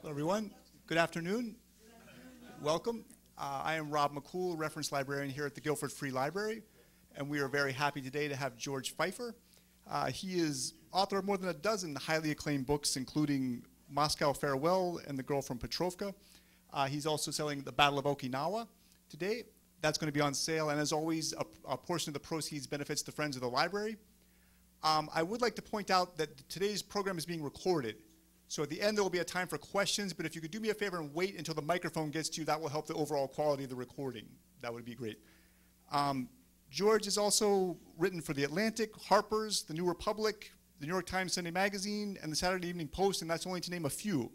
Hello, everyone. Good afternoon. Welcome. I am Rob McCool, reference librarian here at the Guilford Free Library, and we are very happy today to have George Feifer. He is author of more than a dozen highly acclaimed books, including Moscow Farewell and The Girl from Petrovka. He's also selling The Battle of Okinawa today. That's going to be on sale, and as always, a portion of the proceeds benefits the Friends of the Library. I would like to point out that today's program is being recorded. So at the end, there will be a time for questions, but if you could do me a favor and wait until the microphone gets to you, that will help the overall quality of the recording. That would be great. George has also written for The Atlantic, Harper's, The New Republic, The New York Times Sunday Magazine, and the Saturday Evening Post, and that's only to name a few.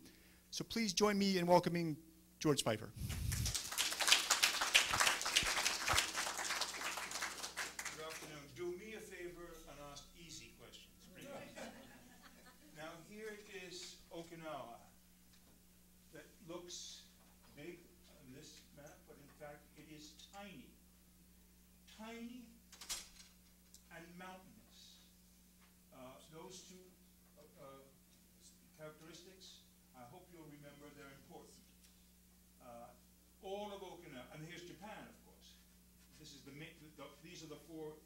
So please join me in welcoming George Feifer. Good afternoon. Do me a favor and ask easy questions, please. Now here is Okinawa. That looks big on this map, but in fact it is tiny. Tiny and mountainous. Those two characteristics, I hope you'll remember, they're important. All of Okinawa, and here's Japan, of course. This is these are the four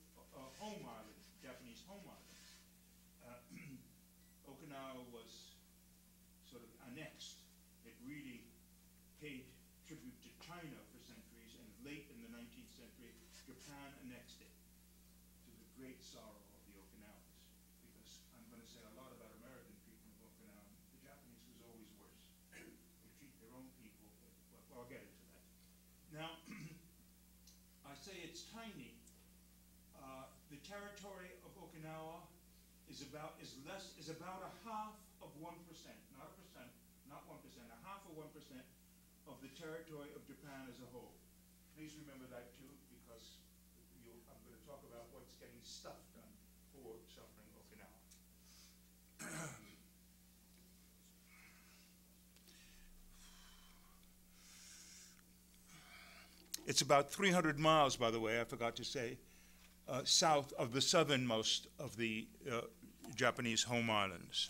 home islands, Japanese home islands. Okinawa was sort of annexed. It really paid tribute to China for centuries, and late in the 19th century, Japan annexed it, to the great sorrow of the Okinawans. Because I'm going to say a lot about American treatment of Okinawa. The Japanese was always worse. They treat their own people, well, I'll get into that. Now, I say it's tiny. The territory of Okinawa is about a half of 1%, not a percent, not 1%, a half of 1% of the territory of Japan as a whole. Please remember that too, because I'm going to talk about what's getting stuff done for suffering Okinawa. It's about 300 miles, by the way, I forgot to say, south of the southernmost of the Japanese home islands.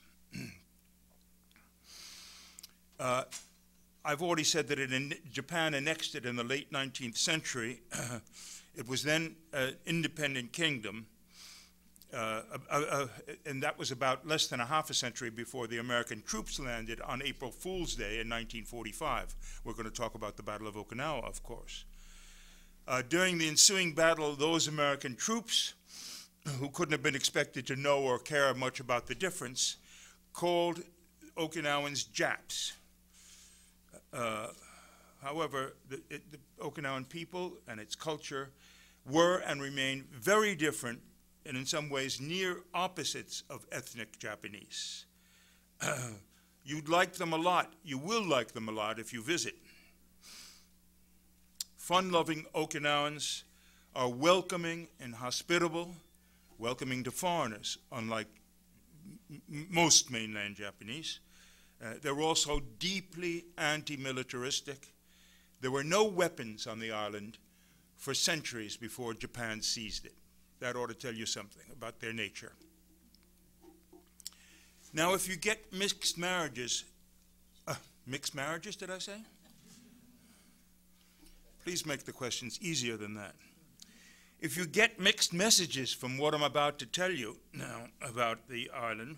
I've already said that Japan annexed it in the late 19th century. It was then an independent kingdom, and that was about less than a half a century before the American troops landed on April Fool's Day in 1945. We're going to talk about the Battle of Okinawa, of course. During the ensuing battle, those American troops, who couldn't have been expected to know or care much about the difference, called Okinawans Japs. However, the Okinawan people and its culture were and remain very different, and in some ways near opposites of ethnic Japanese. You'd like them a lot. You will like them a lot if you visit. Fun-loving Okinawans are welcoming and hospitable, welcoming to foreigners, unlike most mainland Japanese. They're also deeply anti-militaristic. There were no weapons on the island for centuries before Japan seized it. That ought to tell you something about their nature. Now, if you get mixed marriages, did I say? Please make the questions easier than that. If you get mixed messages from what I'm about to tell you now about the island,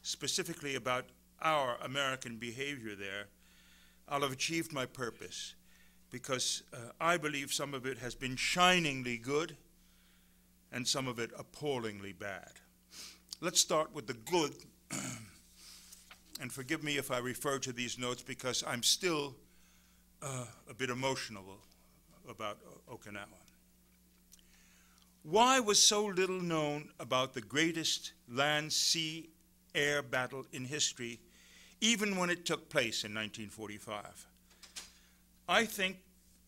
specifically about our American behavior there, I'll have achieved my purpose, because I believe some of it has been shiningly good and some of it appallingly bad. Let's start with the good, and forgive me if I refer to these notes because I'm still a bit emotional about Okinawa. Why was so little known about the greatest land, sea, air battle in history, even when it took place in 1945? I think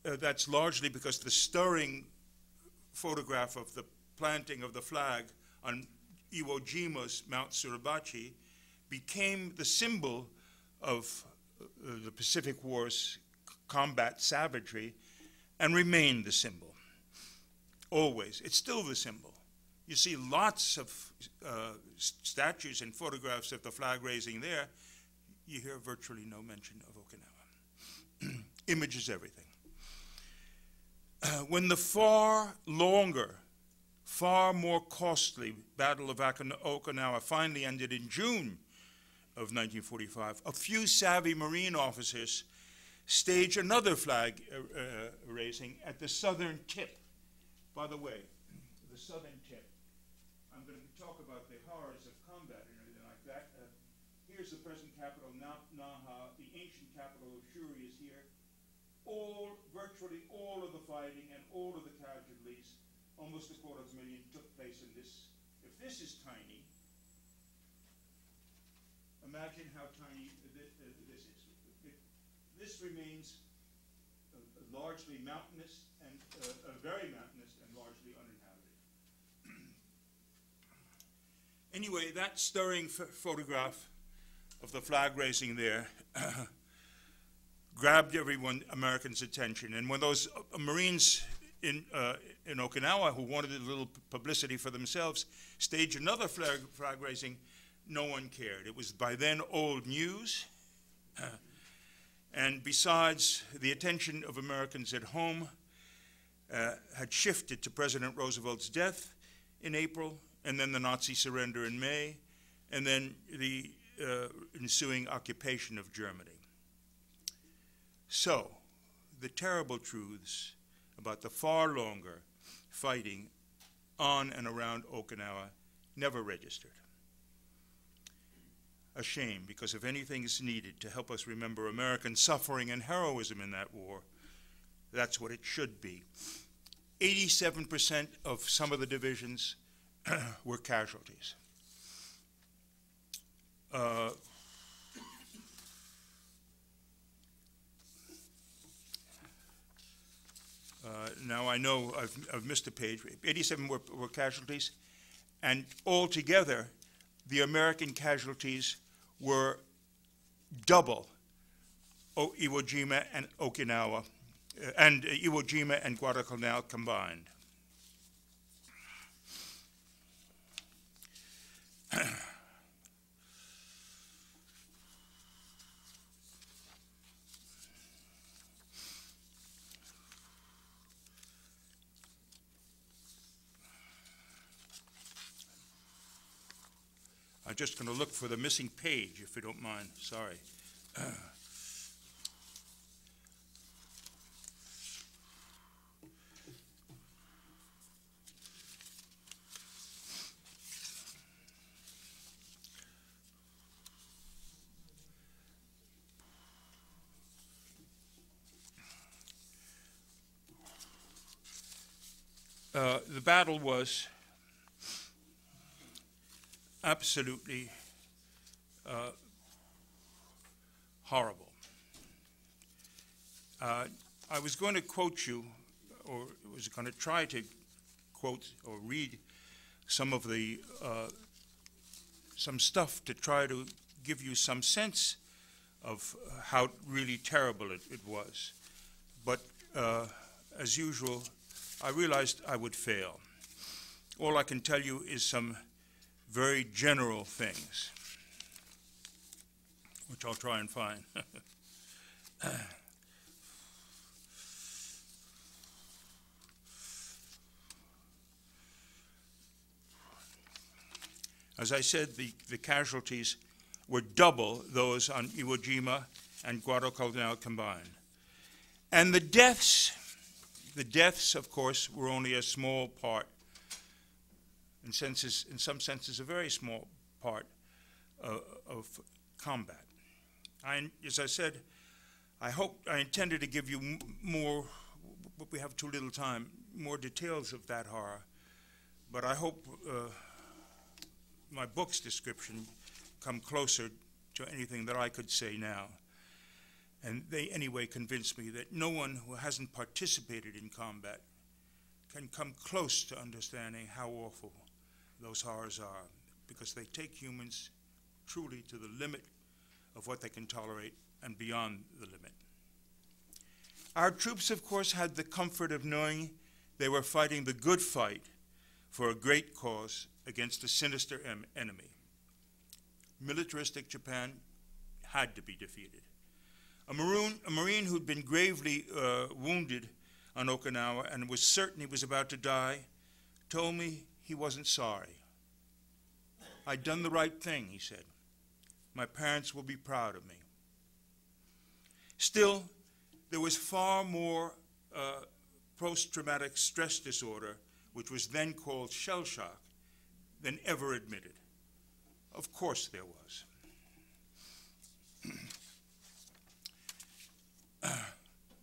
that's largely because the stirring photograph of the planting of the flag on Iwo Jima's Mount Suribachi became the symbol of the Pacific War's combat savagery and remained the symbol. Always. It's still the symbol. You see lots of statues and photographs of the flag raising there. you hear virtually no mention of Okinawa. Image is everything. When the far longer, far more costly Battle of Okinawa finally ended in June of 1945, a few savvy Marine officers staged another flag raising at the southern tip. By the way, the southern tip. I'm going to talk about the horrors of combat and everything like that. Here's the present capital, Naha. The ancient capital of Shuri is here. Virtually all of the fighting and all of the casualties, almost 250,000, took place in this. If this is tiny, imagine how tiny this is. This remains largely mountainous and very mountainous and largely uninhabited. Anyway, that stirring photograph of the flag raising there grabbed Americans' attention. And when those Marines in Okinawa, who wanted a little publicity for themselves, staged another flag raising, no one cared. It was by then old news. And besides, the attention of Americans at home had shifted to President Roosevelt's death in April, and then the Nazi surrender in May, and then the ensuing occupation of Germany. So, the terrible truths about the far longer fighting on and around Okinawa never registered. A shame, because if anything is needed to help us remember American suffering and heroism in that war, that's what it should be. 87% of some of the divisions were casualties. Now I know I've missed a page. 87 were casualties, and altogether, the American casualties were double Iwo Jima and Okinawa, and Iwo Jima and Guadalcanal combined. I'm just going to look for the missing page, if you don't mind. Sorry. The battle was absolutely horrible. I was going to quote you, or was going to try to quote or read some of the some stuff to try to give you some sense of how really terrible it was. But as usual, I realized I would fail. All I can tell you is some very general things, which I'll try and find. As I said, the casualties were double those on Iwo Jima and Guadalcanal combined. And the deaths, of course, were only a small part, in some senses, a very small part of combat. As I said, I intended to give you more, but we have too little time, more details of that horror. But I hope my book's description come closer to anything that I could say now. And they anyway convinced me that no one who hasn't participated in combat can come close to understanding how awful those horrors are, because they take humans truly to the limit of what they can tolerate and beyond the limit. Our troops, of course, had the comfort of knowing they were fighting the good fight for a great cause against a sinister enemy. Militaristic Japan had to be defeated. A Marine who'd been gravely wounded on Okinawa and was certain he was about to die told me he wasn't sorry. I'd done the right thing, he said. My parents will be proud of me. Still, there was far more post-traumatic stress disorder, which was then called shell shock, than ever admitted. Of course there was.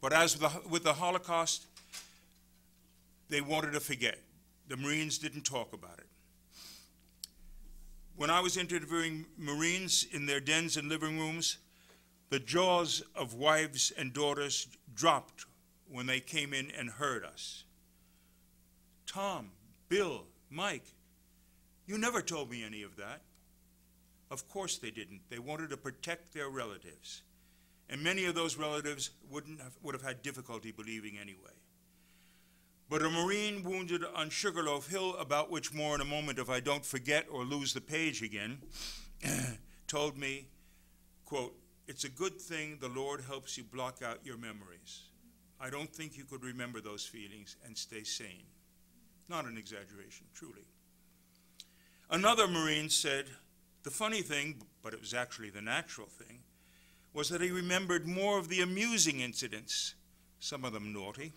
But as with the Holocaust, they wanted to forget. The Marines didn't talk about it. When I was interviewing Marines in their dens and living rooms, the jaws of wives and daughters dropped when they came in and heard us. Tom, Bill, Mike, you never told me any of that. Of course they didn't. They wanted to protect their relatives. And many of those relatives would have had difficulty believing anyway. But a Marine wounded on Sugarloaf Hill, about which more in a moment if I don't forget or lose the page again, told me, quote, "It's a good thing the Lord helps you block out your memories. I don't think you could remember those feelings and stay sane." Not an exaggeration, truly. Another Marine said, the funny thing, but it was actually the natural thing, was that he remembered more of the amusing incidents, some of them naughty,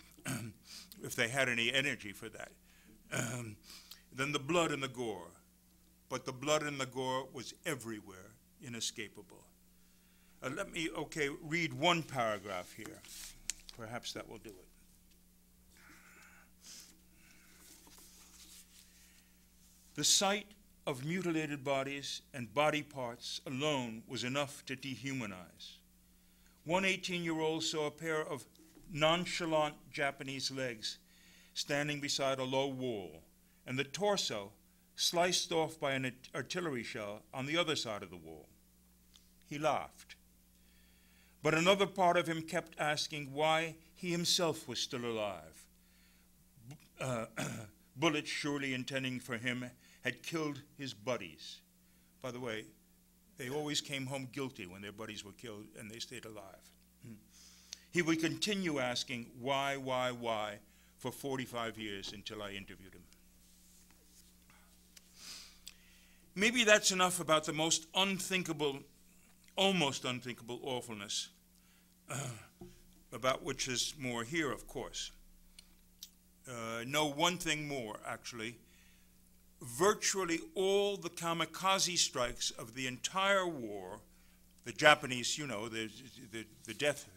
if they had any energy for that, than the blood and the gore. But the blood and the gore was everywhere, inescapable. Let me, read one paragraph here. Perhaps that will do it. The sight of mutilated bodies and body parts alone was enough to dehumanize. One 18-year-old saw a pair of nonchalant Japanese legs standing beside a low wall, and the torso sliced off by an artillery shell on the other side of the wall. He laughed. But another part of him kept asking why he himself was still alive. Bullets surely intending for him had killed his buddies. By the way, they always came home guilty when their buddies were killed and they stayed alive. He would continue asking why, for 45 years until I interviewed him. Maybe that's enough about the most unthinkable, almost unthinkable awfulness, about which is more here, of course. Know one thing more, actually. Virtually all the kamikaze strikes of the entire war, the Japanese, the death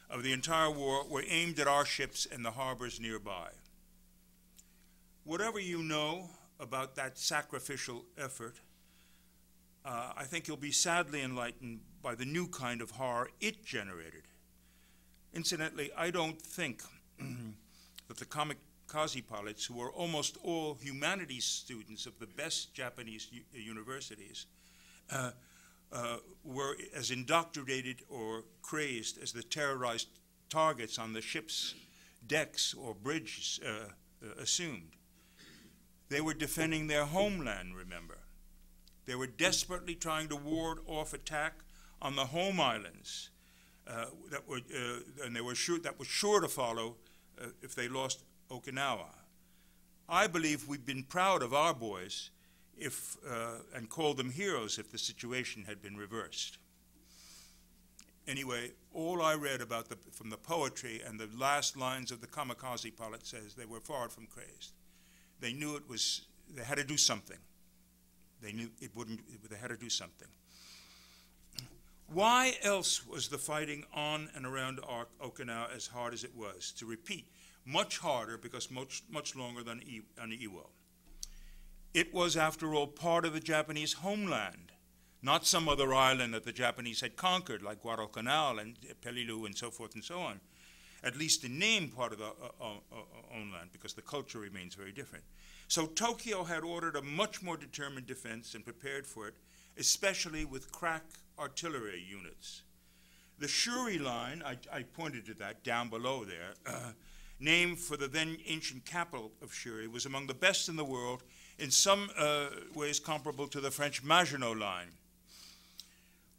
of the entire war, were aimed at our ships and the harbors nearby. Whatever you know about that sacrificial effort, I think you'll be sadly enlightened by the new kind of horror it generated. Incidentally, I don't think that the kamikaze pilots, who were almost all humanities students of the best Japanese universities, were as indoctrinated or crazed as the terrorized targets on the ship's decks or bridges assumed. They were defending their homeland, remember. They were desperately trying to ward off attack on the home islands that was sure to follow if they lost Okinawa. I believe we've been proud of our boys and called them heroes if the situation had been reversed. Anyway, all I read about from the poetry and the last lines of the kamikaze pilot says they were far from crazed. They knew they had to do something. They knew they had to do something. Why else was the fighting on and around Okinawa as hard as it was? To repeat, much harder because much longer than on Iwo. It was, after all, part of the Japanese homeland, not some other island that the Japanese had conquered, like Guadalcanal and Peleliu and so forth and so on. At least in name, part of the homeland, because the culture remains very different. So Tokyo had ordered a much more determined defense and prepared for it, especially with crack artillery units. The Shuri line, I pointed to that down below there, named for the then ancient capital of Shuri, was among the best in the world, in some ways comparable to the French Maginot line.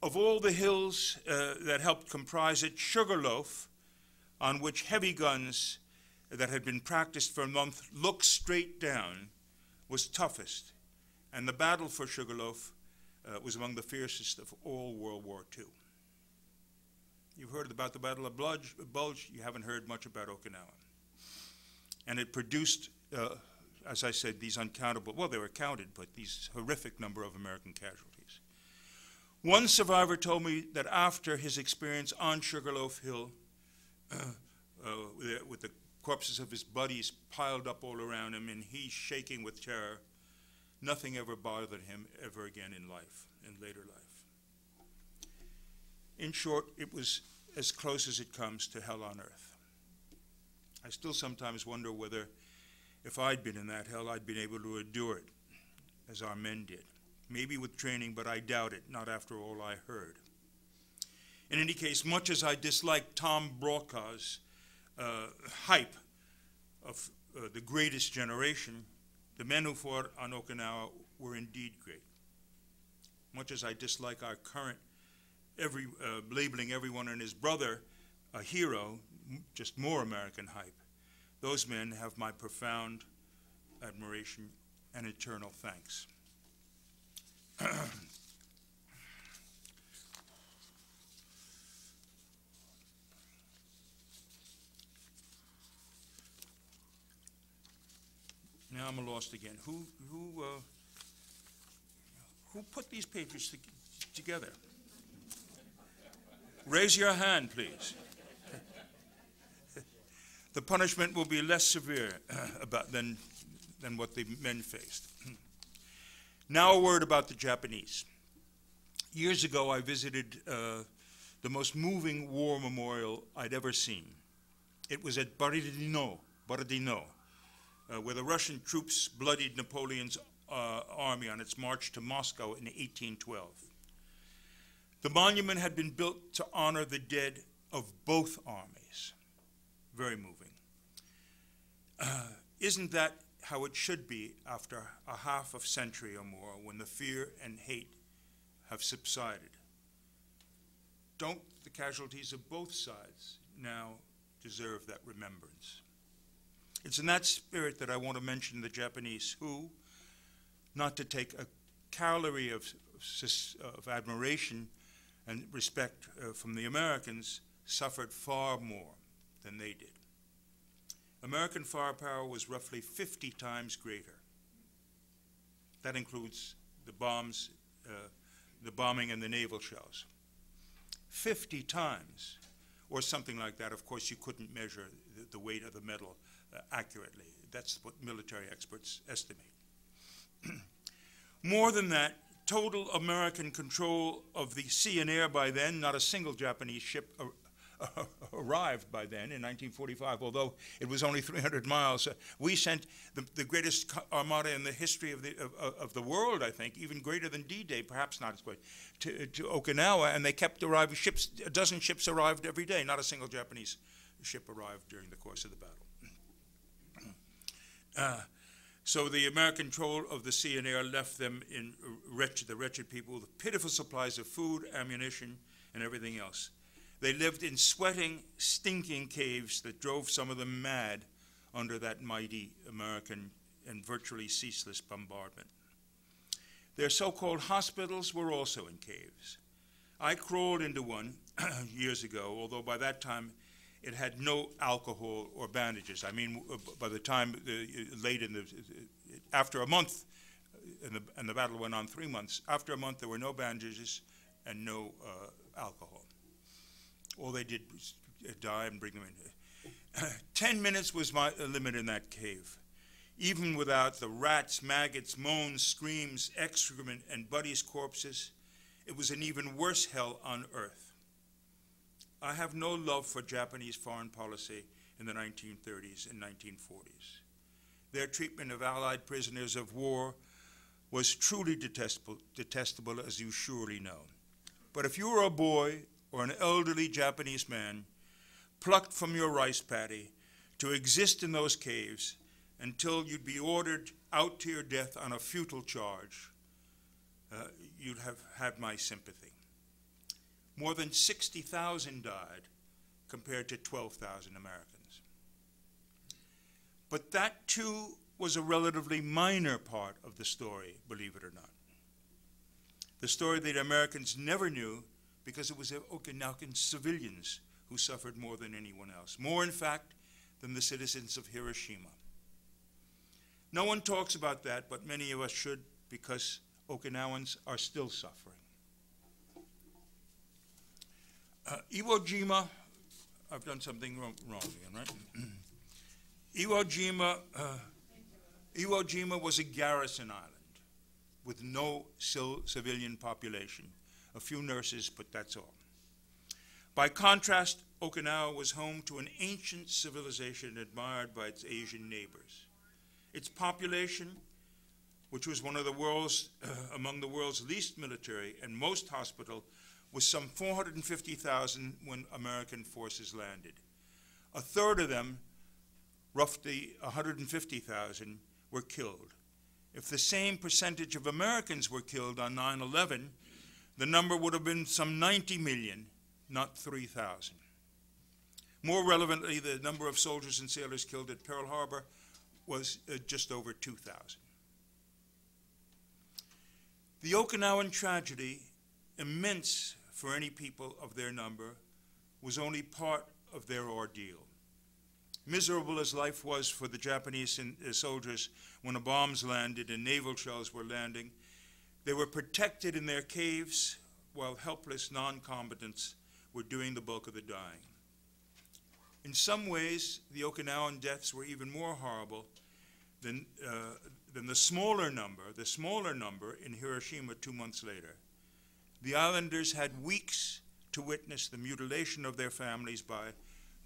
Of all the hills that helped comprise it, Sugarloaf, on which heavy guns that had been practiced for a month looked straight down, was toughest, and the battle for Sugarloaf was among the fiercest of all World War II. You've heard about the Battle of Bulge, you haven't heard much about Okinawa. And it produced, as I said, these uncountable, well, they were counted, but these horrific number of American casualties. One survivor told me that after his experience on Sugarloaf Hill, with the corpses of his buddies piled up all around him and he shaking with terror, nothing ever bothered him ever again in life, in later life. In short, it was as close as it comes to hell on earth. I still sometimes wonder whether if I'd been in that hell, I'd been able to endure it, as our men did. Maybe with training, but I doubt it, not after all I heard. In any case, much as I dislike Tom Brokaw's hype of the greatest generation, the men who fought on Okinawa were indeed great. Much as I dislike our current labeling everyone and his brother a hero, just more American hype, those men have my profound admiration and eternal thanks. Now I'm lost again. Who put these papers together? Raise your hand, please. The punishment will be less severe than what the men faced. Now a word about the Japanese. Years ago, I visited the most moving war memorial I'd ever seen. It was at Borodino, where the Russian troops bloodied Napoleon's army on its march to Moscow in 1812. The monument had been built to honor the dead of both armies. Very moving. Isn't that how it should be after a half of century or more, when the fear and hate have subsided? Don't the casualties of both sides now deserve that remembrance? It's in that spirit that I want to mention the Japanese who, not to take a calorie of admiration and respect from the Americans, suffered far more than they did. American firepower was roughly 50 times greater. That includes the bombs, the bombing and the naval shells. 50 times, or something like that. Of course, you couldn't measure the weight of the metal accurately. That's what military experts estimate. More than that, total American control of the sea and air by then. Not a single Japanese ship arrived by then in 1945, although it was only 300 miles. We sent the greatest armada in the history of the world, I think, even greater than D-Day, perhaps not as great, to Okinawa, and they kept arriving ships. A dozen ships arrived every day. Not a single Japanese ship arrived during the course of the battle. So the American control of the sea and air left them in the wretched people with pitiful supplies of food, ammunition, and everything else. They lived in sweating, stinking caves that drove some of them mad under that mighty American and virtually ceaseless bombardment. Their so-called hospitals were also in caves. I crawled into one years ago, although by that time it had no alcohol or bandages. I mean, by the time after a month, and the battle went on 3 months, after a month there were no bandages and no alcohol. All they did was die and bring them in. 10 minutes was my limit in that cave. Even without the rats, maggots, moans, screams, excrement, and buddies' corpses, it was an even worse hell on earth. I have no love for Japanese foreign policy in the 1930s and 1940s. Their treatment of Allied prisoners of war was truly detestable, as you surely know. But if you were a boy or an elderly Japanese man plucked from your rice paddy to exist in those caves until you'd be ordered out to your death on a futile charge, you'd have had my sympathy. more than 60,000 died compared to 12,000 Americans. But that too was a relatively minor part of the story, believe it or not. The story that Americans never knew because it was Okinawan civilians who suffered more than anyone else, more in fact than the citizens of Hiroshima. No one talks about that, but many of us should, because Okinawans are still suffering. Iwo Jima, I've done something wrong again, right? Iwo Jima was a garrison island with no civilian population, a few nurses, but that's all. By contrast, Okinawa was home to an ancient civilization admired by its Asian neighbors. Its population, which was one of the world's, among the world's least military and most hospitable, was some 450,000 when American forces landed. A third of them, roughly 150,000, were killed. If the same percentage of Americans were killed on 9/11, the number would have been some 90 million, not 3,000. More relevantly, the number of soldiers and sailors killed at Pearl Harbor was just over 2,000. The Okinawan tragedy, immense for any people of their number, was only part of their ordeal. Miserable as life was for the Japanese soldiers when the bombs landed and naval shells were landing, they were protected in their caves while helpless non-combatants were doing the bulk of the dying. In some ways, the Okinawan deaths were even more horrible than the smaller number in Hiroshima 2 months later. The islanders had weeks to witness the mutilation of their families by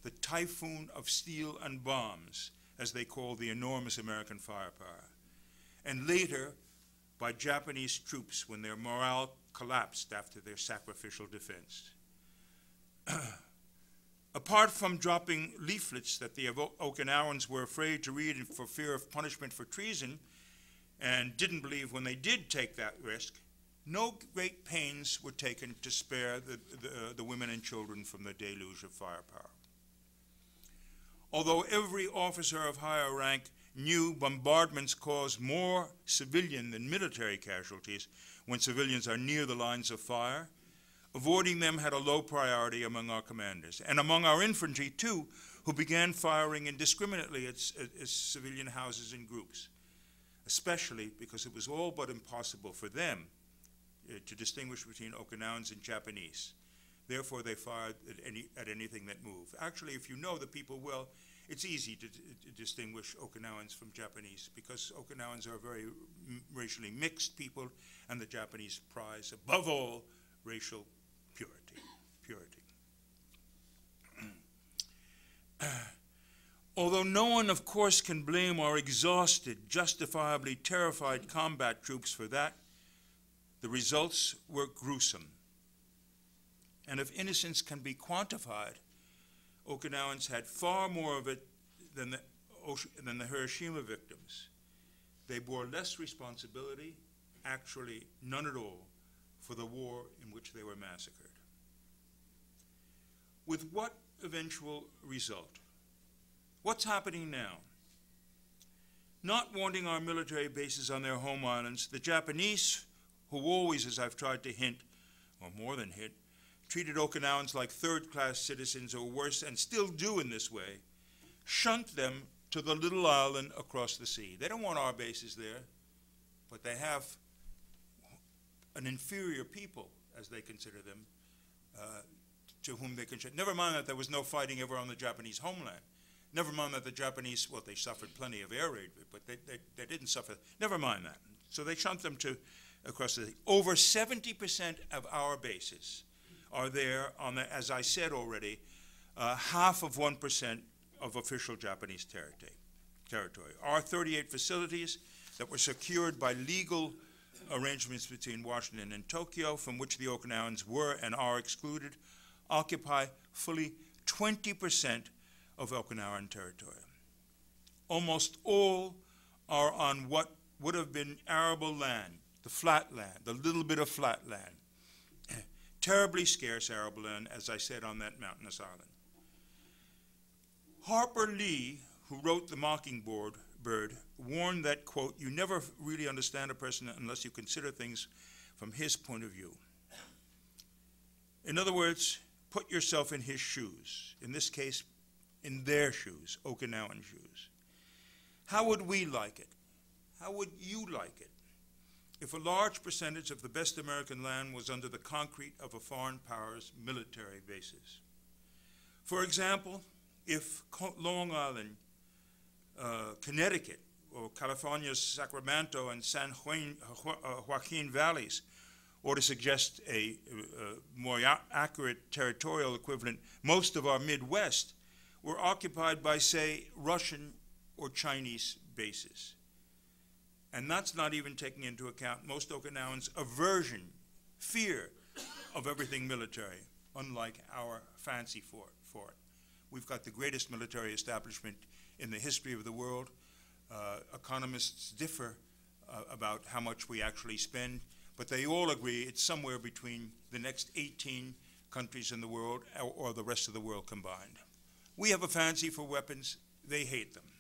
the typhoon of steel and bombs, as they called the enormous American firepower, and later by Japanese troops when their morale collapsed after their sacrificial defense. Apart from dropping leaflets that the Okinawans were afraid to read for fear of punishment for treason, and didn't believe when they did take that risk, no great pains were taken to spare the women and children from the deluge of firepower. Although every officer of higher rank knew bombardments caused more civilian than military casualties when civilians are near the lines of fire, avoiding them had a low priority among our commanders, and among our infantry, too, who began firing indiscriminately at civilian houses and groups, especially because it was all but impossible for them to distinguish between Okinawans and Japanese. Therefore, they fired at anything that moved. Actually, if you know the people well, it's easy to distinguish Okinawans from Japanese, because Okinawans are very racially mixed people, and the Japanese prize, above all, racial purity. Although no one, of course, can blame our exhausted, justifiably terrified combat troops for that, the results were gruesome. And if innocence can be quantified, Okinawans had far more of it than the Hiroshima victims. They bore less responsibility, actually none at all, for the war in which they were massacred. With what eventual result? What's happening now? Not wanting our military bases on their home islands, the Japanese, who always, as I've tried to hint, or more than hint, treated Okinawans like third-class citizens or worse, and still do in this way, shunt them to the little island across the sea. They don't want our bases there, but they have an inferior people, as they consider them, to whom they can shut. Never mind that there was no fighting ever on the Japanese homeland. Never mind that the Japanese, well, they suffered plenty of air raid, but they didn't suffer. Never mind that. So they shunt them to across the sea. Over 70% of our bases are there on the, as I said already, half of 1% of official Japanese territory. Our 38 facilities that were secured by legal arrangements between Washington and Tokyo, from which the Okinawans were and are excluded, occupy fully 20% of Okinawan territory. Almost all are on what would have been arable land, the flat land, the little bit of flat land. terribly scarce arable land, as I said, on that mountainous island. Harper Lee, who wrote The Mockingbird, warned that, quote, "You never really understand a person unless you consider things from his point of view." In other words, put yourself in his shoes, in this case, in their shoes, Okinawan shoes. How would we like it? How would you like it if a large percentage of the best American land was under the concrete of a foreign power's military bases? For example, if Long Island, Connecticut, or California's Sacramento and San Joaquin valleys, or to suggest a more accurate territorial equivalent, most of our Midwest were occupied by, say, Russian or Chinese bases. And that's not even taking into account most Okinawans' aversion, fear of everything military, unlike our fancy for it. We've got the greatest military establishment in the history of the world. Economists differ about how much we actually spend, but they all agree it's somewhere between the next 18 countries in the world or the rest of the world combined. We have a fancy for weapons. They hate them.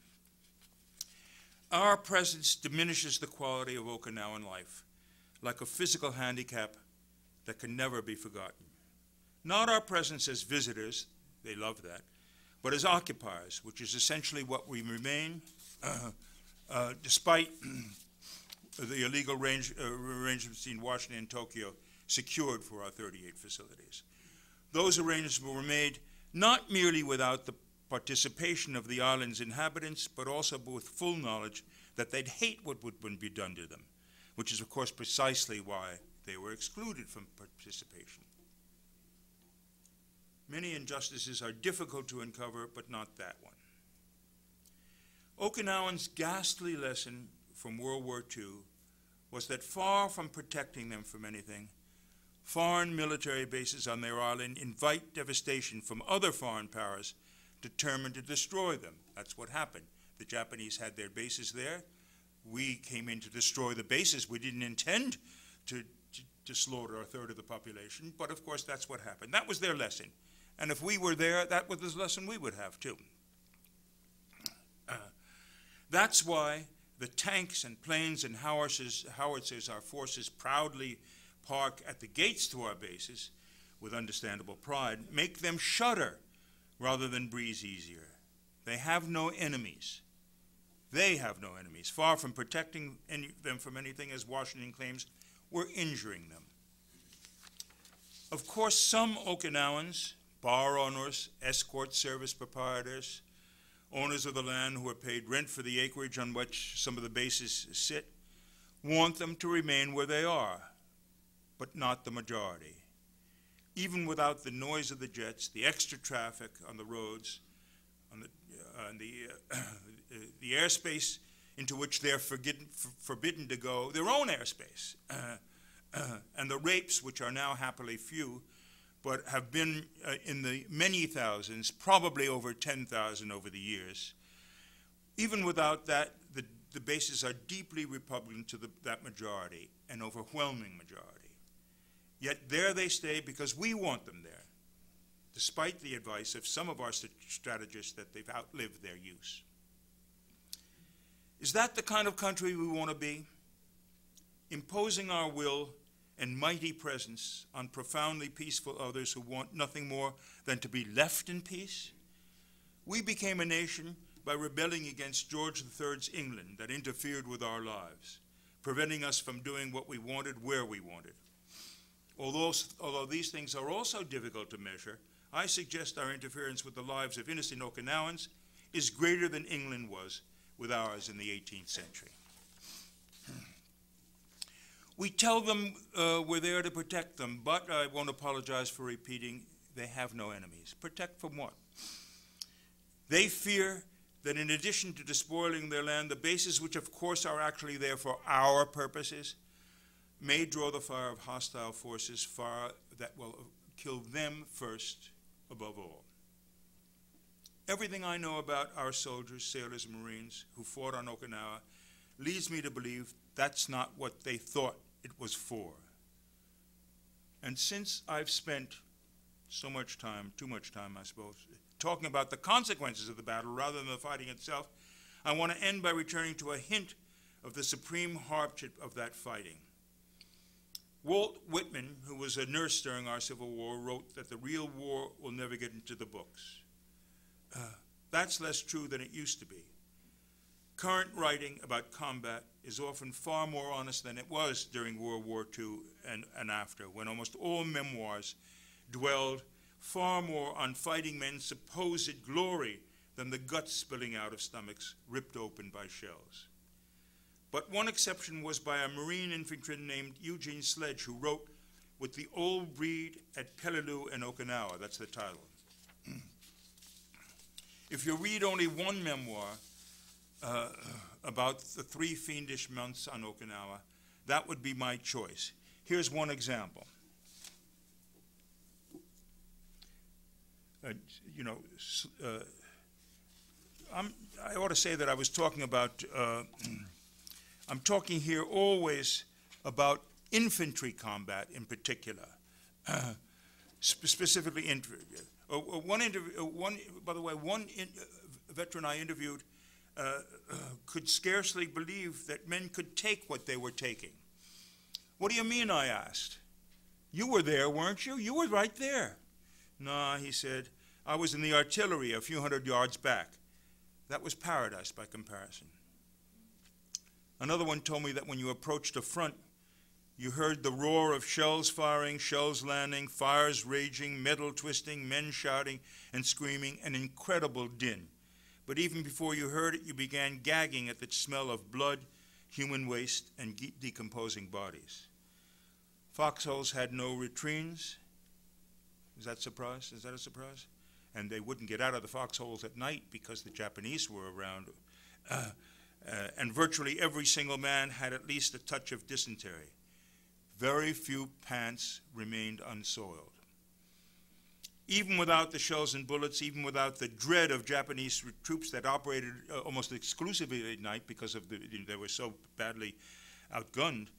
Our presence diminishes the quality of Okinawan life, like a physical handicap that can never be forgotten. Not our presence as visitors, they love that, but as occupiers, which is essentially what we remain, despite the illegal arrangements in Washington and Tokyo secured for our 38 facilities. Those arrangements were made not merely without the participation of the island's inhabitants, but also with full knowledge that they'd hate what would be done to them, which is, of course, precisely why they were excluded from participation. Many injustices are difficult to uncover, but not that one. Okinawans' ghastly lesson from World War II was that far from protecting them from anything, foreign military bases on their island invite devastation from other foreign powers determined to destroy them. That's what happened. The Japanese had their bases there. We came in to destroy the bases. We didn't intend to slaughter a third of the population, but of course that's what happened. That was their lesson. And if we were there, that was the lesson we would have too. That's why the tanks and planes and howitzers our forces proudly park at the gates to our bases with understandable pride make them shudder rather than breathe easier. They have no enemies. They have no enemies. Far from protecting them from anything, as Washington claims, we're injuring them. Of course, some Okinawans, bar owners, escort service proprietors, owners of the land who are paid rent for the acreage on which some of the bases sit, want them to remain where they are, but not the majority. Even without the noise of the jets, the extra traffic on the roads, on the airspace into which they're forbidden to go, their own airspace, and the rapes, which are now happily few, but have been in the many thousands, probably over 10,000 over the years. Even without that, the bases are deeply repugnant to that majority, an overwhelming majority. Yet there they stay because we want them there, despite the advice of some of our strategists that they've outlived their use. Is that the kind of country we want to be? Imposing our will and mighty presence on profoundly peaceful others who want nothing more than to be left in peace? We became a nation by rebelling against George III's England that interfered with our lives, preventing us from doing what we wanted where we wanted. Although these things are also difficult to measure, I suggest our interference with the lives of innocent Okinawans is greater than England was with ours in the 18th century. We tell them we're there to protect them, but I won't apologize for repeating, they have no enemies. Protect from what? They fear that in addition to despoiling their land, the bases, which of course are actually there for our purposes, may draw the fire of hostile forces that will kill them first above all. Everything I know about our soldiers, sailors, and Marines who fought on Okinawa leads me to believe that's not what they thought it was for. And since I've spent so much time, too much time, I suppose, talking about the consequences of the battle rather than the fighting itself, I want to end by returning to a hint of the supreme hardship of that fighting. Walt Whitman, who was a nurse during our Civil War, wrote that the real war will never get into the books. That's less true than it used to be. Current writing about combat is often far more honest than it was during World War II and after, when almost all memoirs dwelled far more on fighting men's supposed glory than the guts spilling out of stomachs ripped open by shells. But one exception was by a Marine infantryman named Eugene Sledge, who wrote, "With the old breed at Peleliu in Okinawa." That's the title. If you read only one memoir about the 3 fiendish months on Okinawa, that would be my choice. Here's one example. I ought to say that I was talking about, I'm talking here always about infantry combat in particular, specifically one veteran I interviewed could scarcely believe that men could take what they were taking. "What do you mean?" I asked. "You were there, weren't you? You were right there." "Nah," he said, "I was in the artillery a few hundred yards back." That was paradise by comparison. Another one told me that when you approached a front, you heard the roar of shells firing, shells landing, fires raging, metal twisting, men shouting and screaming, an incredible din. But even before you heard it, you began gagging at the smell of blood, human waste, and decomposing bodies. Foxholes had no latrines. Is that a surprise? Is that a surprise? And they wouldn't get out of the foxholes at night because the Japanese were around. And virtually every single man had at least a touch of dysentery. Very few pants remained unsoiled. Even without the shells and bullets, even without the dread of Japanese troops that operated almost exclusively at night because of they were so badly outgunned,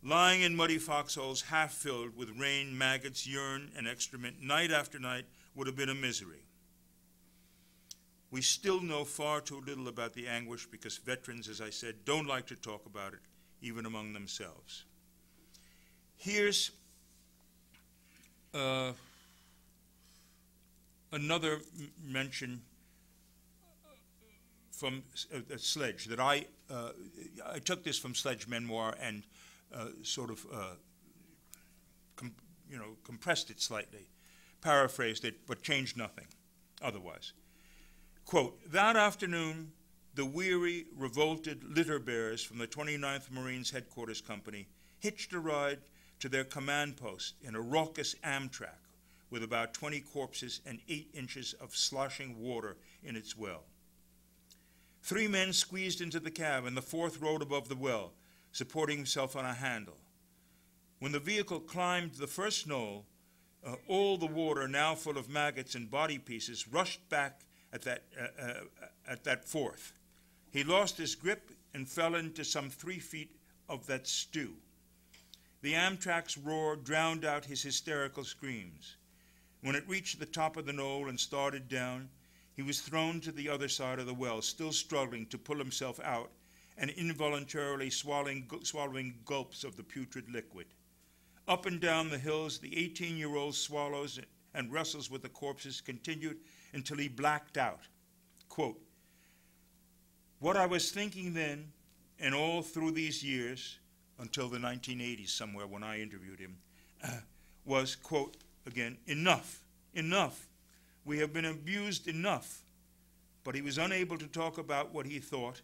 lying in muddy foxholes half filled with rain, maggots, urine, and excrement night after night would have been a misery. We still know far too little about the anguish because veterans, as I said, don't like to talk about it, even among themselves. Here's another mention from Sledge that I took this from Sledge memoir and compressed it slightly, paraphrased it, but changed nothing otherwise. Quote, "That afternoon, the weary, revolted litter bearers from the 29th Marines Headquarters Company hitched a ride to their command post in a raucous Amtrak with about 20 corpses and 8 inches of sloshing water in its well. 3 men squeezed into the cab, and the 4th rode above the well, supporting himself on a handle. When the vehicle climbed the first knoll, all the water, now full of maggots and body pieces, rushed back at that 4th. He lost his grip and fell into some 3 feet of that stew. The Amtrak's roar drowned out his hysterical screams. When it reached the top of the knoll and started down, he was thrown to the other side of the well, still struggling to pull himself out and involuntarily swallowing gulps of the putrid liquid. Up and down the hills, the 18-year-old swallows and wrestles with the corpses continued until he blacked out. Quote, "What I was thinking then, and all through these years, until the 1980s somewhere when I interviewed him, was, quote, again, enough, enough. We have been abused enough." But he was unable to talk about what he thought,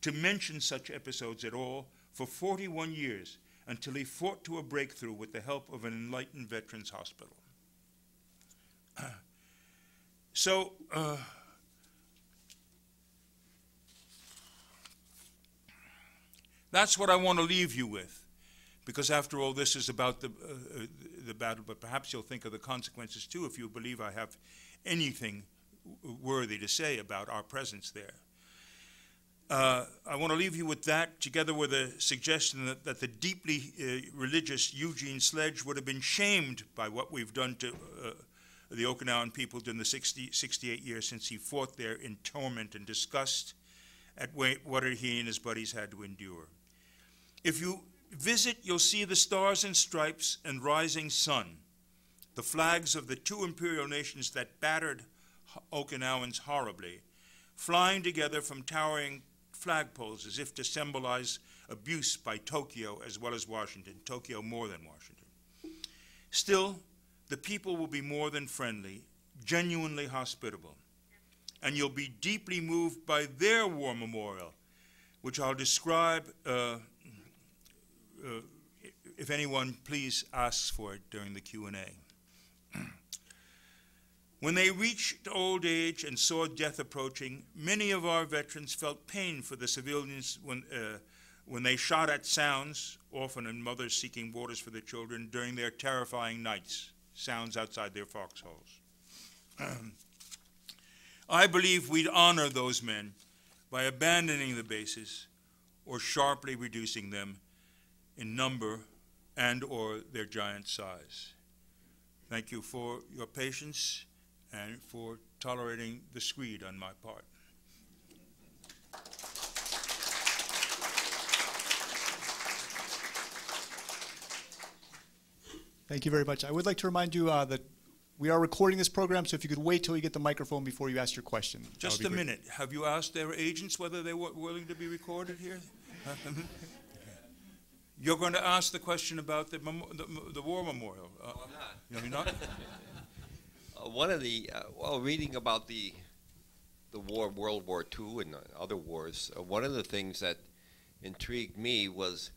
to mention such episodes at all, for 41 years, until he fought to a breakthrough with the help of an enlightened veterans hospital. That's what I want to leave you with, because after all, this is about the battle, but perhaps you'll think of the consequences too if you believe I have anything worthy to say about our presence there. I want to leave you with that, together with a suggestion that the deeply religious Eugene Sledge would have been shamed by what we've done to the Okinawan people during the 68 years since he fought there in torment and disgust at what he and his buddies had to endure. If you visit, you'll see the stars and stripes and rising sun, the flags of the two imperial nations that battered Okinawans horribly, flying together from towering flagpoles as if to symbolize abuse by Tokyo as well as Washington, Tokyo more than Washington. Still, the people will be more than friendly, genuinely hospitable, and you'll be deeply moved by their war memorial, which I'll describe if anyone please asks for it during the Q&A. When they reached old age and saw death approaching, many of our veterans felt pain for the civilians when they shot at sounds, often in mothers seeking waters for their children, during their terrifying nights, sounds outside their foxholes. I believe we'd honor those men by abandoning the bases or sharply reducing them in number and or their giant size. Thank you for your patience and for tolerating the screed on my part. Thank you very much. I would like to remind you that we are recording this program, so if you could wait till you get the microphone before you ask your question. Just a minute. Have you asked their agents whether they were willing to be recorded here? You're going to ask the question about the war memorial. No, I'm not. No, you're not? One of the, while reading about the war, World War II and other wars, one of the things that intrigued me was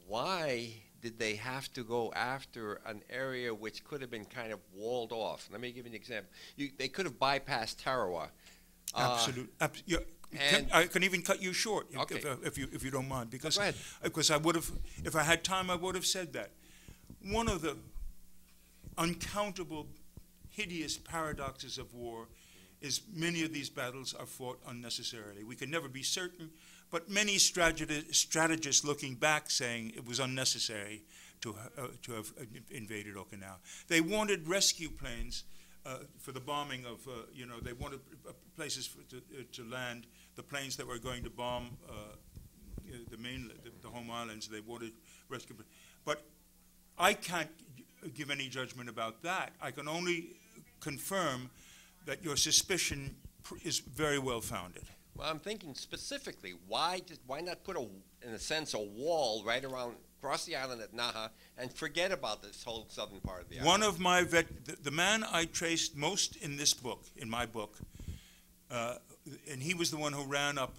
why did they have to go after an area which could have been kind of walled off? Let me give you an example. They could have bypassed Tarawa. Absolutely. I can even cut you short, okay, if you don't mind, because go ahead. Because I would have, if I had time, I would have said that. One of the uncountable, hideous paradoxes of war is many of these battles are fought unnecessarily. We can never be certain, but many strategists looking back saying it was unnecessary to have invaded Okinawa. They wanted rescue planes for the bombing of, they wanted places to land the planes that were going to bomb the mainland, the home islands. They wanted rescue planes. But I can't give any judgment about that. I can only confirm that your suspicion is very well founded. Well, I'm thinking specifically, why not put in a sense, a wall right around across the island at Naha and forget about this whole southern part of the island? One of my the man I traced most in this book, in my book, and he was the one who ran up.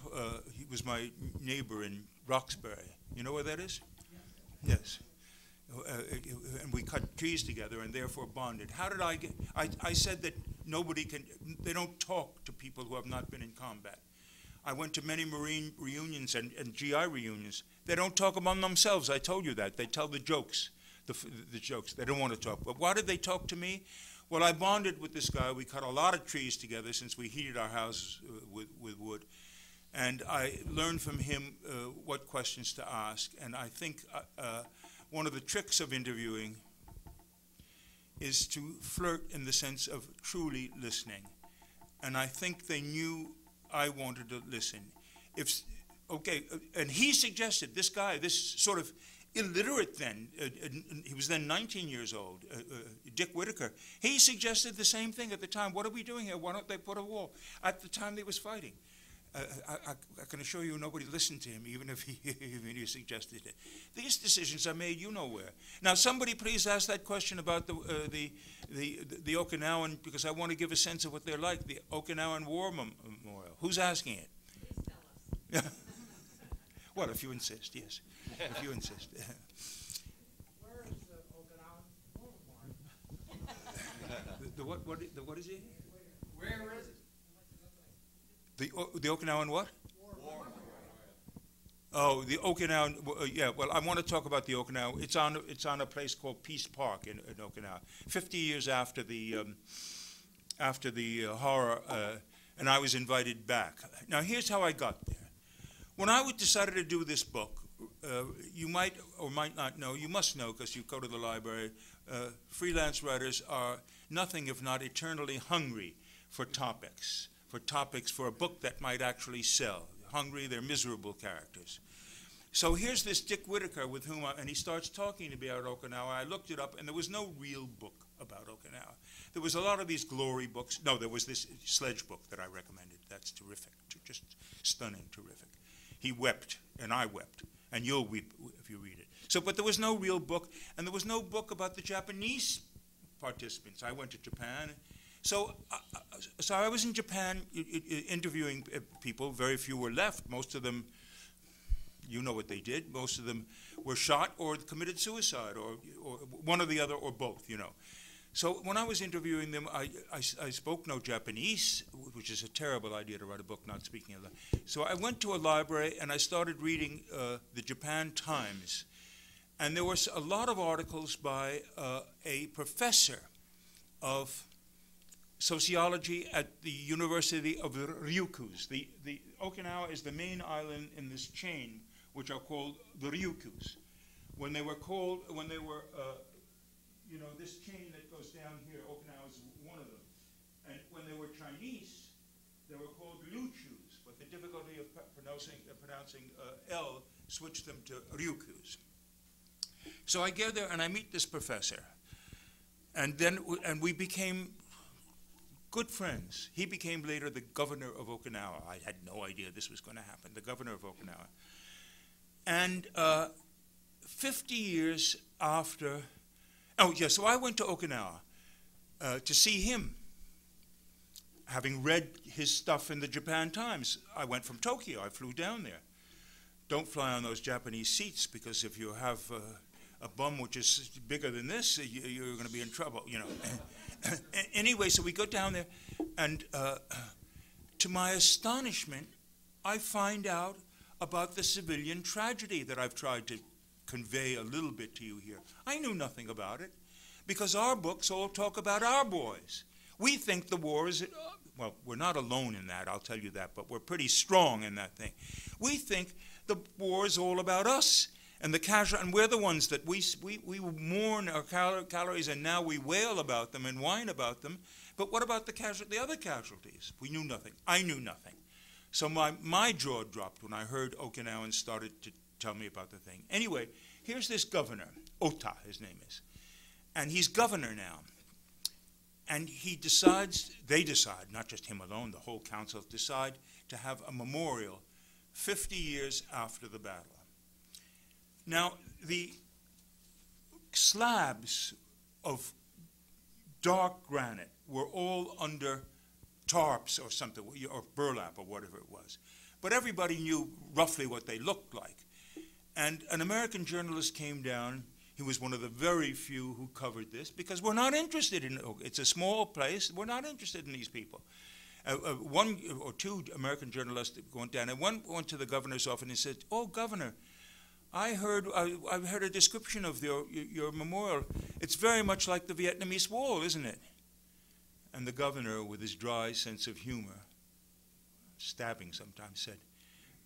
He was my neighbor in Roxbury. You know where that is? Yes. And we cut trees together and therefore bonded. How did I get? I said that they don't talk to people who have not been in combat. I went to many Marine reunions and GI reunions. They don't talk among themselves. I told you that. They tell the jokes, the jokes. They don't want to talk. But why did they talk to me? Well, I bonded with this guy. We cut a lot of trees together since we heated our houses with wood. And I learned from him what questions to ask. And I think one of the tricks of interviewing is to flirt in the sense of truly listening. And I think they knew I wanted to listen. And he suggested, this guy, this sort of illiterate then, he was then 19 years old, Dick Whitaker, he suggested the same thing at the time. What are we doing here? Why don't they put a wall? At the time they was fighting. I can assure you nobody listened to him, even if he suggested it. These decisions are made you know where. Now, somebody please ask that question about the Okinawan, because I want to give a sense of what they're like, the Okinawan War Memorial. Who's asking it? Yeah. Well, if you insist, yes. If you insist. Where is the Okinawan War Memorial? The what is it? Where is it? The Okinawan what? Oh, the Okinawan. Yeah. Well, I want to talk about the Okinawan. It's on a place called Peace Park in Okinawa. 50 years after the horror, and I was invited back. Now, here's how I got there. When I decided to do this book, you might or might not know, you must know because you go to the library, freelance writers are nothing if not eternally hungry for topics for a book that might actually sell. Hungry, they're miserable characters. So here's this Dick Whitaker with whom and he starts talking to me about Okinawa. I looked it up, and there was no real book about Okinawa. There was a lot of these glory books. No, there was this Sledge book that I recommended. That's terrific, just stunning, terrific. He wept, and I wept, and you'll weep if you read it. So, but there was no real book, and there was no book about the Japanese participants. I went to Japan. So I was in Japan interviewing people. Very few were left. Most of them, you know what they did. Most of them were shot or committed suicide, or one or the other, or both, you know. So when I was interviewing them, I spoke no Japanese, which is a terrible idea to write a book not speaking of that. So I went to a library and I started reading the Japan Times. And there was a lot of articles by a professor of sociology at the University of Ryukyus. The Okinawa is the main island in this chain, which are called the Ryukyus. When they were you know, this chain that goes down here, Okinawa is one of them. And when they were Chinese, they were called Ryukyus, but the difficulty of pronouncing L switched them to Ryukyus. So I go there and I meet this professor, and we became good friends. He became later the governor of Okinawa. I had no idea this was going to happen, the governor of Okinawa. And 50 years after, so I went to Okinawa to see him, having read his stuff in the Japan Times. I went from Tokyo, I flew down there. Don't fly on those Japanese seats, because if you have a bum which is bigger than this, you're going to be in trouble, you know. Anyway, so we go down there, and to my astonishment, I find out about the civilian tragedy that I've tried to convey a little bit to you here. I knew nothing about it, because our books all talk about our boys. We think the war is, well, we're not alone in that, I'll tell you that, but we're pretty strong in that thing. We think the war is all about us, and the casual, and we're the ones that we mourn our calories, and now we wail about them and whine about them. But what about the other casualties? We knew nothing. I knew nothing. So my jaw dropped when I heard Okinawans started to tell me about the thing. Anyway, here's this governor, Ota, his name is, and he's governor now. And they decide, not just him alone, the whole council decide to have a memorial 50 years after the battle. Now, the slabs of dark granite were all under tarps or something, or burlap or whatever it was. But everybody knew roughly what they looked like. And an American journalist came down. He was one of the very few who covered this, because we're not interested in it. It's a small place. We're not interested in these people. One or two American journalists went down, and one went to the governor's office and said, "Oh, Governor, I've heard a description of your memorial. It's very much like the Vietnamese Wall, isn't it?" And the governor, with his dry sense of humor, stabbing sometimes, said,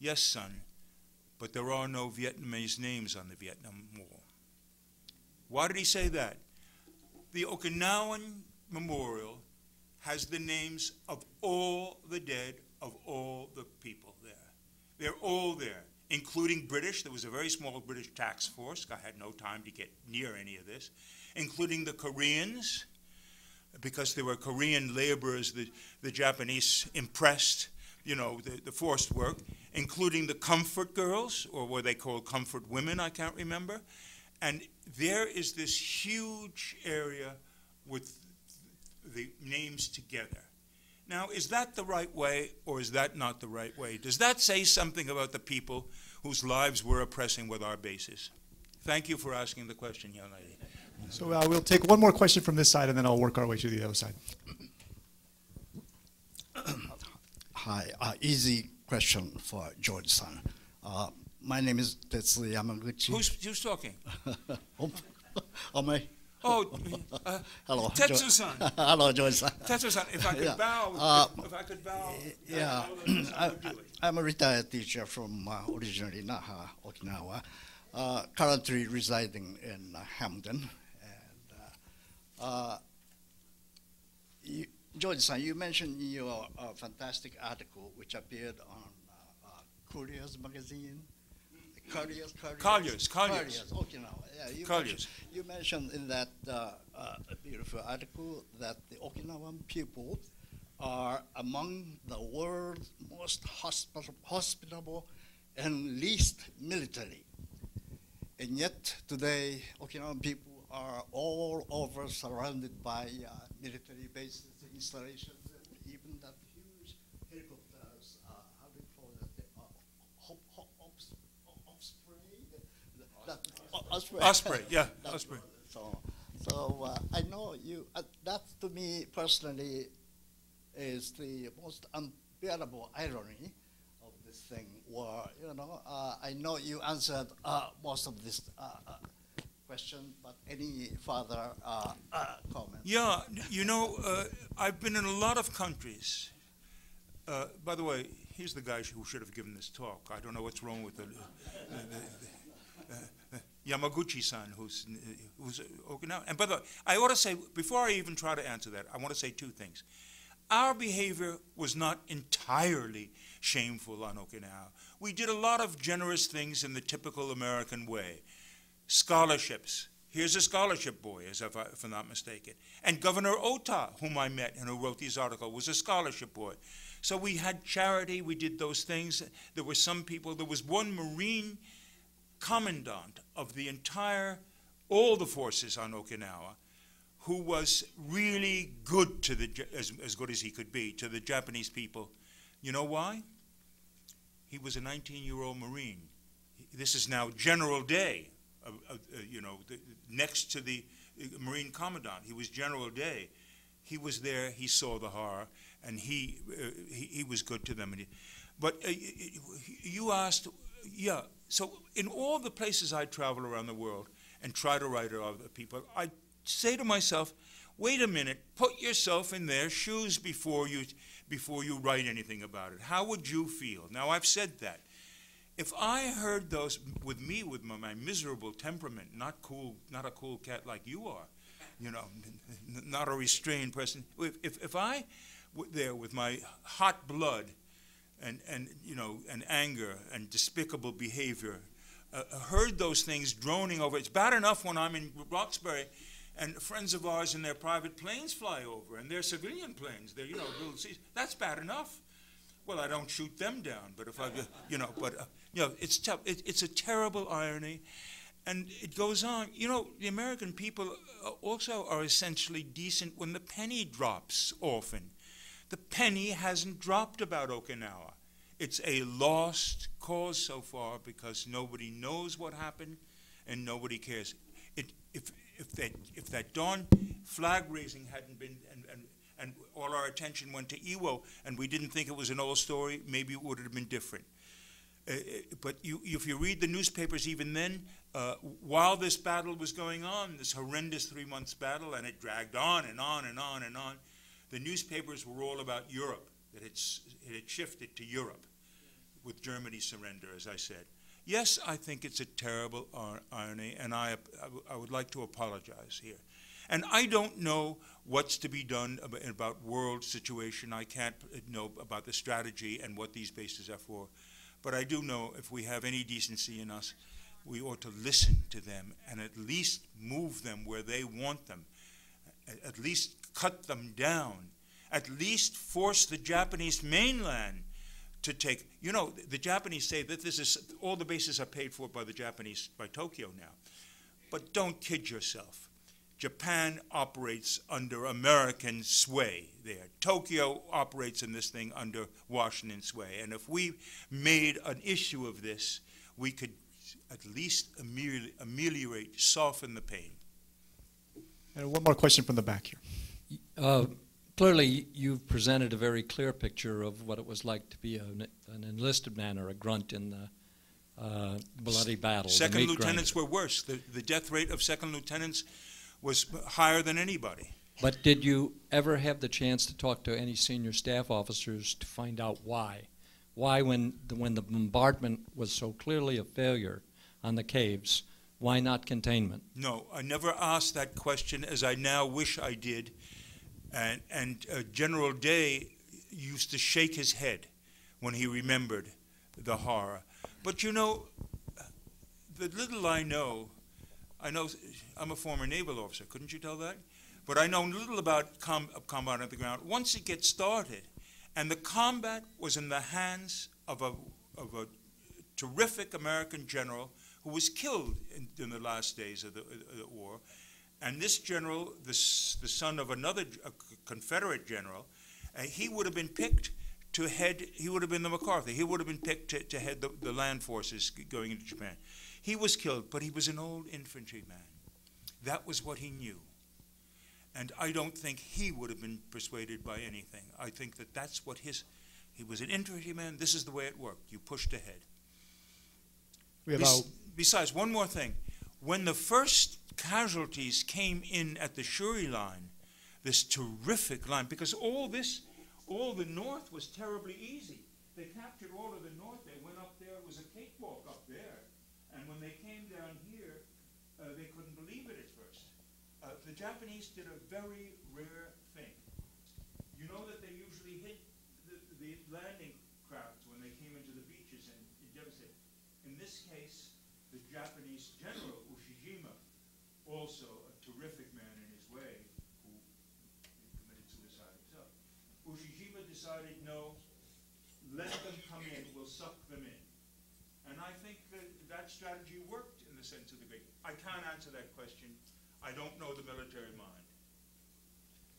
"Yes, son, but there are no Vietnamese names on the Vietnam Wall." Why did he say that? The Okinawan Memorial has the names of all the dead of all the people there. They're all there, including British. There was a very small British task force. I had no time to get near any of this. Including the Koreans, because there were Korean laborers the Japanese impressed, you know, the forced work, including the comfort girls, or were they called comfort women? I can't remember. And there is this huge area with the names together. Now, is that the right way, or is that not the right way? Does that say something about the people whose lives we're oppressing with our bases? Thank you for asking the question, young lady. So we'll take one more question from this side, and then I'll work our way to the other side. Hi, easy question for George-san. My name is Tetsu Yamaguchi. Who's talking? Am I? Oh, Hello, Tetsu-san. Hello, George-san. Tetsu-san, if I could Yeah. bow, if I could bow. Yeah, I would do it. I'm a retired teacher from originally Naha, Okinawa, currently residing in Hamden. And George-san, you mentioned in your fantastic article, which appeared on Courier's magazine. Collier's, Okinawa. Yeah, you mentioned in that beautiful article that the Okinawan people are among the world's most hospitable and least military. And yet today, Okinawan people are all over surrounded by military bases, installations, and even that huge helicopters, how do you call it, Osprey, yeah, Osprey. So I know you, that to me personally is the most unbearable irony of this thing where, I know you answered most of this question, but any further comment? Yeah, I've been in a lot of countries. By the way, here's the guy who should have given this talk. I don't know what's wrong with Yamaguchi-san, who's Okinawa. And by the way, I ought to say, before I even try to answer that, I want to say two things. Our behavior was not entirely shameful on Okinawa. We did a lot of generous things in the typical American way. Scholarships. Here's a scholarship boy, if I'm not mistaken. And Governor Ota, whom I met and who wrote this article, was a scholarship boy. So we had charity, we did those things. There were some people, there was one Marine commandant of all the forces on Okinawa, who was really good to as good as he could be to the Japanese people. You know why? He was a 19-year-old Marine. This is now General Day, next to the Marine Commandant. He was General Day. He was there. He saw the horror, and he was good to them. But you asked, yeah. So in all the places I travel around the world and try to write to other people, I say to myself, wait a minute, put yourself in their shoes before you write anything about it. How would you feel? Now, I've said that. If I heard those with my miserable temperament, not a cool cat like you are, not a restrained person. If I were there with my hot blood and anger and despicable behavior, heard those things droning over. It's bad enough when I'm in Roxbury and friends of ours in their private planes fly over, and they're civilian planes. They're, little seas. That's bad enough. Well, I don't shoot them down, but if I, it's tough. It's a terrible irony, and it goes on. The American people also are essentially decent when the penny drops often. The penny hasn't dropped about Okinawa. It's a lost cause so far because nobody knows what happened and nobody cares. If that darn flag raising hadn't been and all our attention went to Iwo and we didn't think it was an old story, maybe it would have been different. But if you read the newspapers even then, while this battle was going on, this horrendous 3 months battle, and it dragged on and on and on and on, the newspapers were all about Europe, that it had shifted to Europe with Germany's surrender, as I said. Yes, I think it's a terrible irony, and I would like to apologize here. And I don't know what's to be done about world situation. I can't know about the strategy and what these bases are for. But I do know if we have any decency in us, we ought to listen to them and at least move them where they want them, at least cut them down, at least force the Japanese mainland to take, the Japanese say that all the bases are paid for by the Japanese, by Tokyo now. But don't kid yourself. Japan operates under American sway there. Tokyo operates in this thing under Washington sway. And if we made an issue of this, we could at least ameliorate, soften the pain. And one more question from the back here. Clearly, you've presented a very clear picture of what it was like to be an enlisted man or a grunt in the bloody battle. Second lieutenants were worse. The death rate of second lieutenants was higher than anybody. But did you ever have the chance to talk to any senior staff officers to find out why? Why, when the bombardment was so clearly a failure on the caves, why not containment? No, I never asked that question, as I now wish I did. And General Day used to shake his head when he remembered the horror. But you know, the little I know I'm a former naval officer, couldn't you tell that? But I know little about combat on the ground. Once it gets started, and the combat was in the hands of a terrific American general who was killed in the last days of the war. And this general, the son of another Confederate general, he would have been picked to head, he would have been the MacArthur, he would have been picked to head the land forces going into Japan. He was killed, but he was an old infantryman. That was what he knew. And I don't think he would have been persuaded by anything. I think that that's what he was an infantryman, this is the way it worked. You pushed ahead. Besides, one more thing. When the first casualties came in at the Shuri line, this terrific line, because all the north was terribly easy. They captured all of the north. They went up there. It was a cakewalk up there. And when they came down here, they couldn't believe it at first. The Japanese did a very rare thing. You know that they usually hit the landing crafts when they came into the beaches and devastated. In this case, the Japanese general, Ushijima, also a terrific man in his way, who committed suicide himself. Ushijima decided, no, let them come in, we'll suck them in. And I think that strategy worked in the sense of the Great. I can't answer that question. I don't know the military mind.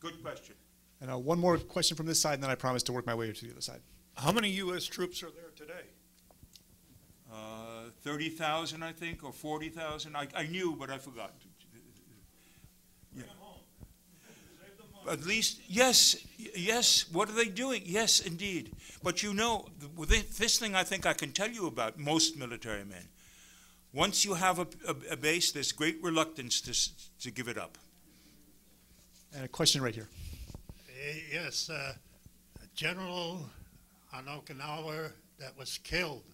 Good question. And one more question from this side, and then I promise to work my way to the other side. How many U.S. troops are there today? 30,000, I think, or 40,000. I knew, but I forgot. Yeah. At least, yes. What are they doing? Yes, indeed. But you know, this thing I think I can tell you about most military men. Once you have a base, there's great reluctance to give it up. And a question right here. Yes, a general on Okinawa that was killed,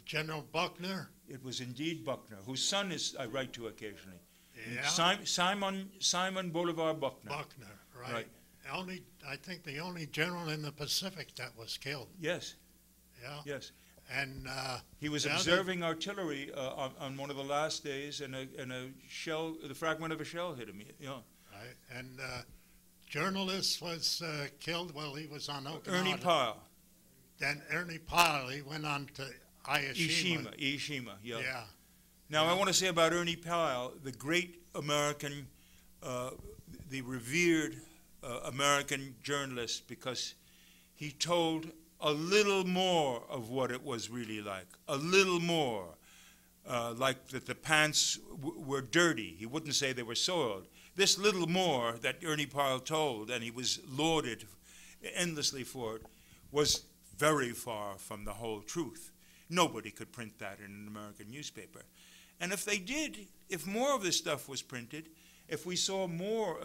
General Buckner. It was indeed Buckner, whose son I write to occasionally. Yeah. Simon Bolivar Buckner. Buckner, right. I think the only general in the Pacific that was killed. Yes. Yeah. Yes. And he was observing artillery on one of the last days, and the fragment of a shell hit him. Yeah. Right. And journalist was killed while he was on Okinawa. Ernie Pyle. Then Ernie Pyle, he went on to Ishima. Yeah. Yeah. Now, I want to say about Ernie Pyle, the great American, the revered American journalist, because he told a little more of what it was really like, a little more, like that the pants were dirty. He wouldn't say they were soiled. This little more that Ernie Pyle told, and he was lauded endlessly for it, was very far from the whole truth. Nobody could print that in an American newspaper. And if they did, if more of this stuff was printed, if we saw more,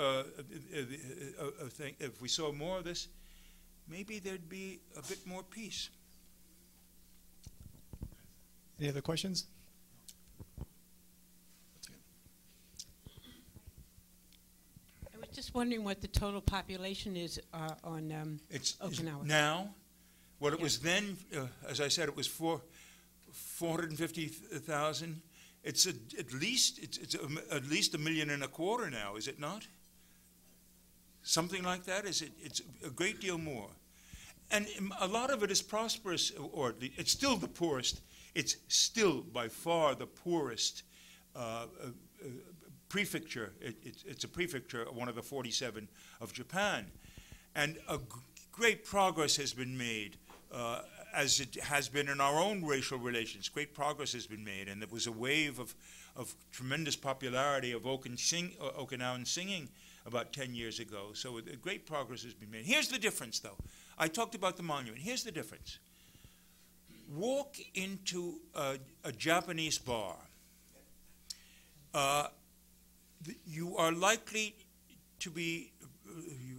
if we saw more of this, maybe there'd be a bit more peace. Any other questions? I was just wondering what the total population is on Okinawa. Now, what it was then, as I said, it was 450,000. It's at least 1.25 million now, is it not? Something like that. It's a great deal more, and a lot of it is prosperous, or it's still the poorest. It's still by far the poorest prefecture. It's a prefecture, one of the 47 of Japan, and a great progress has been made. As it has been in our own racial relations, great progress has been made, and there was a wave of tremendous popularity of Okinawan singing about 10 years ago. So great progress has been made. Here's the difference, though. I talked about the monument. Here's the difference. Walk into a Japanese bar. you are likely to be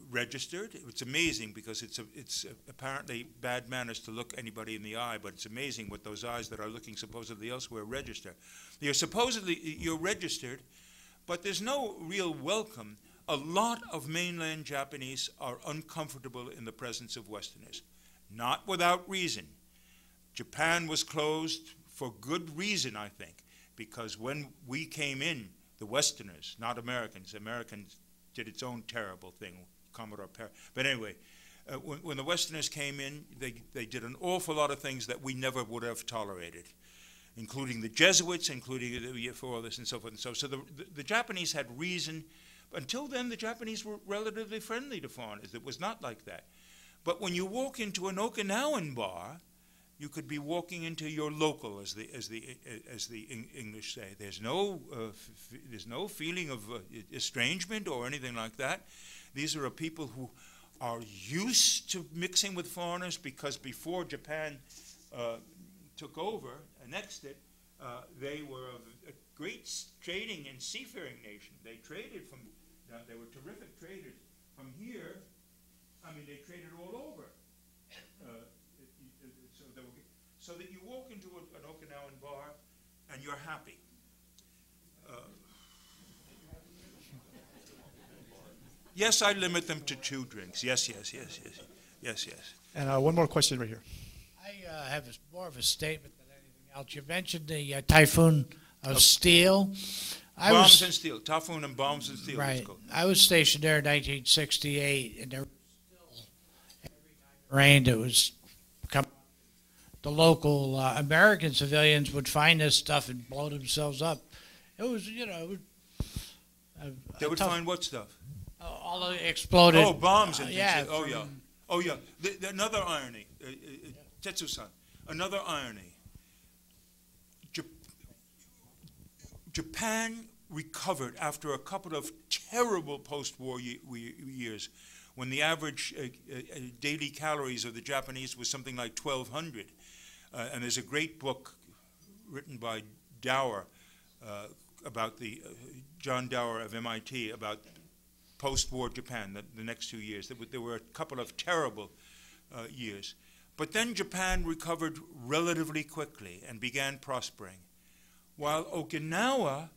registered. It's amazing because it's apparently bad manners to look anybody in the eye, but it's amazing what those eyes that are looking supposedly elsewhere register. You're registered, but there's no real welcome. A lot of mainland Japanese are uncomfortable in the presence of Westerners, not without reason. Japan was closed for good reason, I think, because when we came in, the Westerners, not Americans, Americans did its own terrible thing, Commodore Perry. But anyway, when the Westerners came in, they did an awful lot of things that we never would have tolerated, including the Jesuits, including for all this and so forth and so. So the Japanese had reason. Until then, the Japanese were relatively friendly to foreigners. It was not like that. But when you walk into an Okinawan bar, you could be walking into your local, as the English say. There's no feeling of estrangement or anything like that. These are people who are used to mixing with foreigners because before Japan took over, annexed it, they were a great trading and seafaring nation. They traded from, they were terrific traders. From here, I mean, they traded all over. So that you walk into an Okinawan bar and you're happy. Yes, I limit them to 2 drinks. Yes. And one more question right here. I have more of a statement than anything else. You mentioned the typhoon of steel. Bombs and steel. Typhoon and bombs and steel. Right. I was stationed there in 1968, and there was still, every time it rained, it was coming. The local American civilians would find this stuff and blow themselves up. It was, they would find what stuff? All the exploded. Oh, bombs and things. Yeah. Oh, yeah. Another irony. Tetsu-san, another irony. Japan recovered after a couple of terrible post-war years when the average daily calories of the Japanese was something like 1,200. And there's a great book written by Dower about John Dower of MIT about post-war Japan, the next 2 years. There were a couple of terrible years. But then Japan recovered relatively quickly and began prospering, while Okinawa,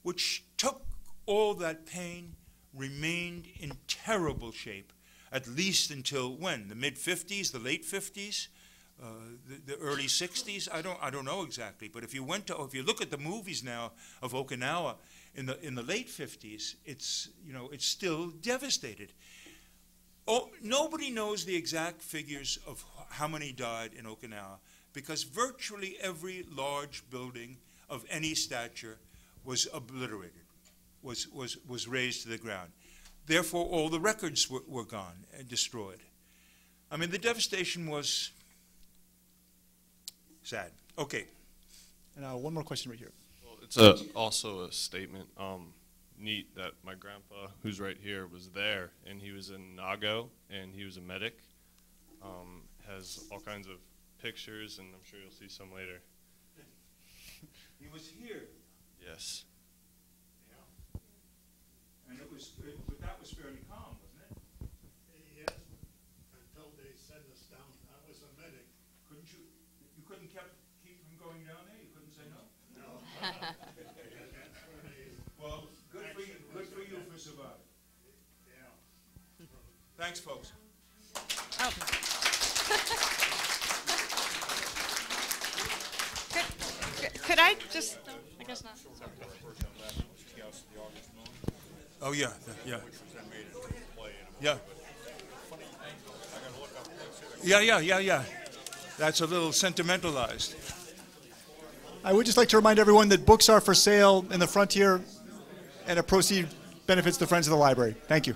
which took all that pain, remained in terrible shape, at least until when? The mid-50s, the late 50s? The early 60s. I don't know exactly, but if you look at the movies now of Okinawa in the late 50s, it's still devastated. Oh, nobody knows the exact figures of how many died in Okinawa because virtually every large building of any stature was obliterated, was razed to the ground. Therefore, all the records were gone and destroyed. I mean, the devastation was sad. Okay. And one more question right here. Well, it's also a statement. Neat that my grandpa, who's right here, was there, and he was in Nago, and he was a medic. Has all kinds of pictures, and I'm sure you'll see some later. He was here. Yes. Yeah. And but that was fairly calm, wasn't it? Yes, until they sent us down. I was a medic. You couldn't keep from going down there? You couldn't say no? No. Well, good for you for surviving. Yeah. Thanks, folks. Oh. Could I just? I guess not. Oh yeah. Yeah. That's a little sentimentalized. I would just like to remind everyone that books are for sale in the front here, and a proceed benefits the Friends of the Library. Thank you.